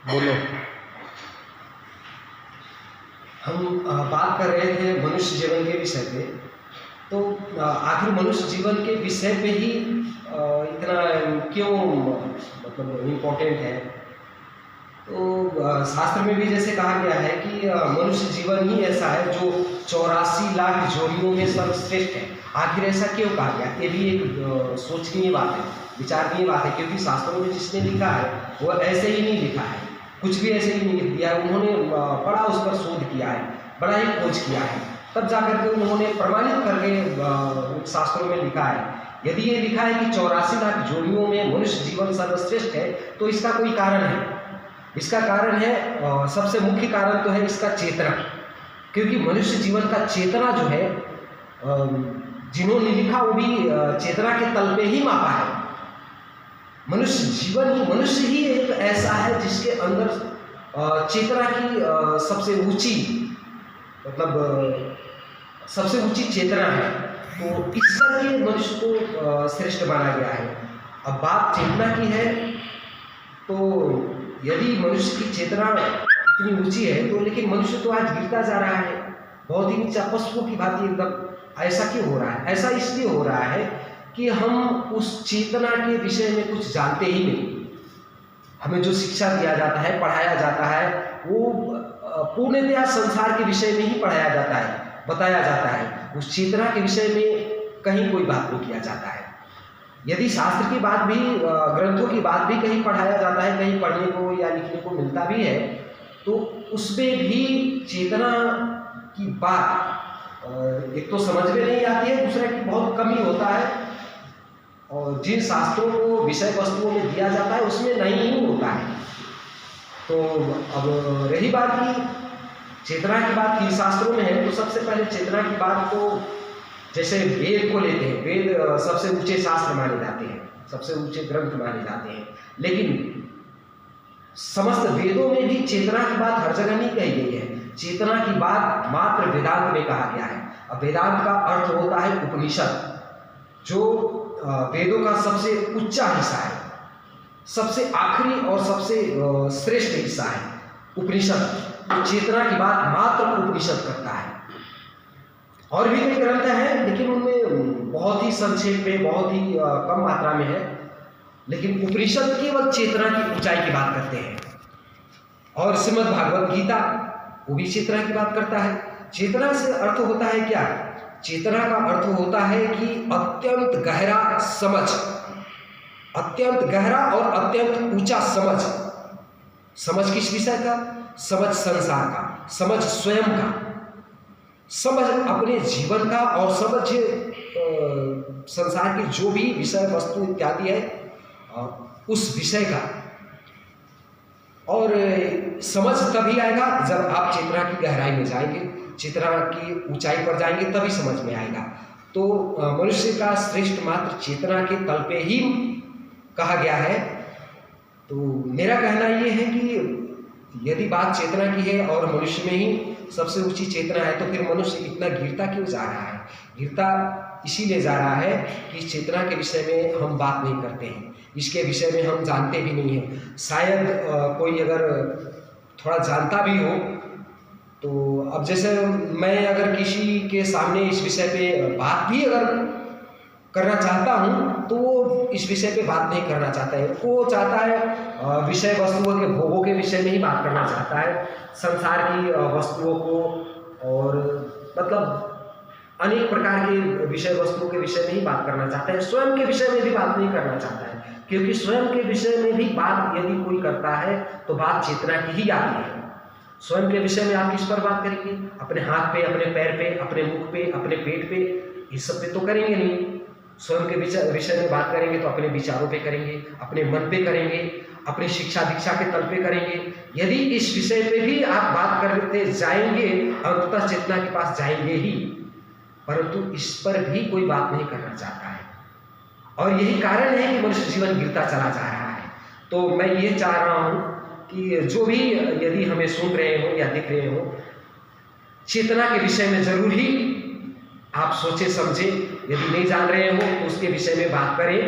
बोलो। हम बात कर रहे थे मनुष्य जीवन के विषय पे। तो आखिर मनुष्य जीवन के विषय पे ही इतना क्यों मतलब इम्पोर्टेंट है। तो शास्त्र में भी जैसे कहा गया है कि मनुष्य जीवन ही ऐसा है जो 84 लाख जोड़ियों में सर्वश्रेष्ठ है। आखिर ऐसा क्यों कहा गया, ये भी एक सोचनीय बात है, विचारणीय बात है, क्योंकि शास्त्रों में जिसने लिखा है वो ऐसे ही नहीं लिखा है, कुछ भी ऐसे ही नहीं लिख दिया है। उन्होंने बड़ा उस पर शोध किया है, बड़ा ही खोज किया है, तब जाकर के उन्होंने प्रमाणित करके शास्त्रों में लिखा है। यदि ये लिखा है कि 84 लाख जोड़ियों में मनुष्य जीवन सर्वश्रेष्ठ है, तो इसका कोई कारण है। इसका कारण है, सबसे मुख्य कारण तो है इसका चेतना, क्योंकि मनुष्य जीवन का चेतना जो है जिन्होंने लिखा वो भी चेतना के तल पे ही मापा है। मनुष्य जीवन ही, मनुष्य ही एक ऐसा है जिसके अंदर चेतना की सबसे ऊंची मतलब सबसे ऊंची चेतना है। तो इस करके मनुष्य को श्रेष्ठ माना गया है। अब बात चेतना की है, तो यदि मनुष्य की चेतना इतनी ऊंची है तो लेकिन मनुष्य तो आज गिरता जा रहा है, बहुत ही नीचा, पशुओं की भांति एकदम। ऐसा क्यों हो रहा है? ऐसा इसलिए हो रहा है कि हम उस चेतना के विषय में कुछ जानते ही नहीं। हमें जो शिक्षा दिया जाता है, पढ़ाया जाता है, वो पूर्णतया संसार के विषय में ही पढ़ाया जाता है, बताया जाता है। उस चेतना के विषय में कहीं कोई बात नहीं किया जाता है। यदि शास्त्र की बात भी, ग्रंथों की बात भी कहीं पढ़ाया जाता है, कहीं पढ़ने को या लिखने को मिलता भी है, तो उसमें भी चेतना की बात एक तो समझ में नहीं आती है, दूसरा की बहुत कमी होता है, और जिन शास्त्रों को विषय वस्तुओं में दिया जाता है उसमें नहीं होता है। तो अब रही बात की चेतना की बात की शास्त्रों में है, तो सबसे पहले चेतना की बात तो जैसे वेद को लेते हैं, वेद सबसे ऊंचे शास्त्र माने जाते हैं, सबसे ऊंचे ग्रंथ माने जाते हैं, लेकिन समस्त वेदों में भी चेतना की बात हर जगह नहीं कही गई है। चेतना की बात मात्र वेदांत में कहा गया है। अब वेदांत का अर्थ होता है उपनिषद, जो वेदों का सबसे ऊंचा हिस्सा है, सबसे आखिरी और सबसे श्रेष्ठ हिस्सा है उपनिषद। तो चेतना की बात मात्र उपनिषद करता है। और भी कई ग्रंथ हैं, लेकिन उनमें बहुत ही संक्षेप में, बहुत ही कम मात्रा में है, लेकिन उपनिषद केवल चेतना की ऊंचाई की बात करते हैं। और श्रीमद् भागवत गीता वो भी चेतना की बात करता है। चेतना से अर्थ होता है क्या? चेतना का अर्थ होता है कि अत्यंत गहरा समझ, अत्यंत गहरा और अत्यंत ऊंचा समझ। समझ किस विषय का? समझ संसार का, समझ स्वयं का, समझ अपने जीवन का, और समझ संसार की जो भी विषय वस्तु इत्यादि है उस विषय का। और समझ तभी आएगा जब आप चेतना की गहराई में जाएंगे, चेतना की ऊंचाई पर जाएंगे, तभी समझ में आएगा। तो मनुष्य का श्रेष्ठ मात्र चेतना के तल पे ही कहा गया है। तो मेरा कहना ये है कि यदि बात चेतना की है और मनुष्य में ही सबसे ऊंची चेतना है, तो फिर मनुष्य इतना गिरता क्यों जा रहा है? गिरता इसीलिए जा रहा है कि चेतना के विषय में हम बात नहीं करते हैं, इसके विषय में हम जानते भी नहीं हैं। शायद कोई अगर थोड़ा जानता भी हो, तो अब जैसे मैं अगर किसी के सामने इस विषय पे बात भी अगर करना चाहता हूँ, तो वो इस विषय पे बात नहीं करना चाहता है। वो चाहता है विषय वस्तुओं के भोगों के विषय में ही बात करना चाहता है, संसार की वस्तुओं को, और मतलब अनेक प्रकार के विषय वस्तुओं के विषय में ही बात करना चाहता है। स्वयं के विषय में भी बात नहीं करना चाहता है, क्योंकि स्वयं के विषय में भी बात यदि कोई करता है तो बात चेतना की ही आती है। स्वयं के विषय में आप किस पर बात करेंगे? अपने हाथ पे, अपने पैर पे, अपने मुख पे, अपने पेट पे, इस सब पे तो करेंगे नहीं। स्वयं के विषय में बात करेंगे तो अपने विचारों पे करेंगे, अपने मन पे करेंगे, अपनी शिक्षा दीक्षा के तल पे करेंगे। यदि इस विषय पे भी आप बात करते जाएंगे, अंततः चेतना के पास जाएंगे ही, परंतु इस पर भी कोई बात नहीं करना चाहता है। और यही कारण है कि मनुष्य जीवन गिरता चला जा रहा है। तो मैं ये चाह रहा हूँ कि जो भी यदि हमें सुन रहे हो या देख रहे हो, चेतना के विषय में जरूर ही आप सोचे समझे, यदि नहीं जान रहे हो तो उसके विषय में बात करें,